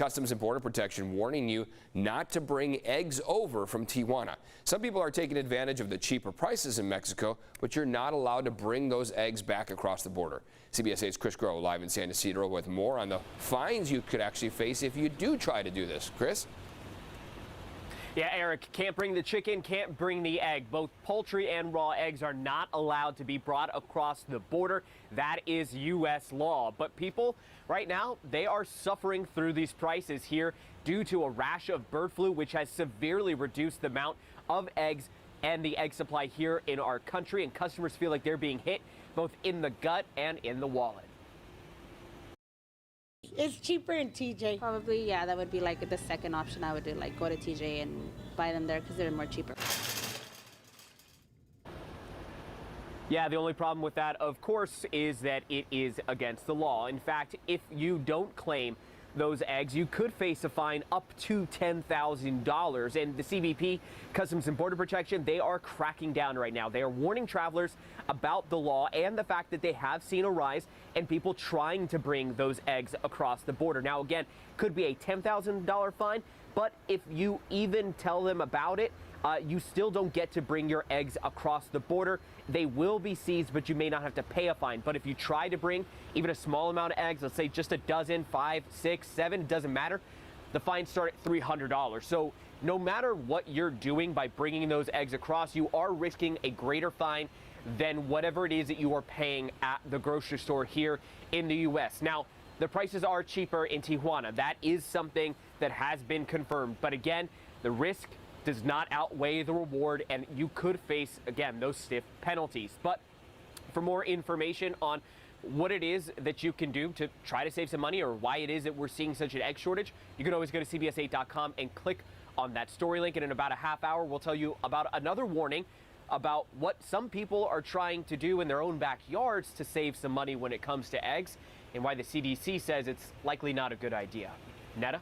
Customs and Border Protection warning you not to bring eggs over from Tijuana. Some people are taking advantage of the cheaper prices in Mexico, but you're not allowed to bring those eggs back across the border. CBS 8's Chris Groh live in San Ysidro with more on the fines you could actually face if you do try to do this. Chris? Yeah, Eric, can't bring the chicken, can't bring the egg. Both poultry and raw eggs are not allowed to be brought across the border. That is U.S. law. But people, right now, they are suffering through these prices here due to a rash of bird flu, which has severely reduced the amount of eggs and the egg supply here in our country. And customers feel like they're being hit both in the gut and in the wallet. It's cheaper in TJ. Probably, yeah, that would be like the second option I would do, like go to TJ and buy them there because they're more cheaper. Yeah, the only problem with that, of course, is that it is against the law. In fact, if you don't claim those eggs, you could face a fine up to $10,000. And the CBP, Customs and Border Protection, they are cracking down right now. They are warning travelers about the law and the fact that they have seen a rise in people trying to bring those eggs across the border. Now, again, could be a $10,000 fine, but if you even tell them about it, you still don't get to bring your eggs across the border. They will be seized, but you may not have to pay a fine. But if you try to bring even a small amount of eggs, let's say just a dozen, 5, 6, 7, it doesn't matter, the fines start at $300. So no matter what you're doing by bringing those eggs across, you are risking a greater fine than whatever it is that you are paying at the grocery store here in the U.S. Now, the prices are cheaper in Tijuana. That is something that has been confirmed. But again, the risk does not outweigh the reward, and you could face, again, those stiff penalties. But for more information on what it is that you can do to try to save some money or why it is that we're seeing such an egg shortage, you can always go to CBS8.com and click on that story link. And in about a half hour, we'll tell you about another warning about what some people are trying to do in their own backyards to save some money when it comes to eggs and why the CDC says it's likely not a good idea. Netta?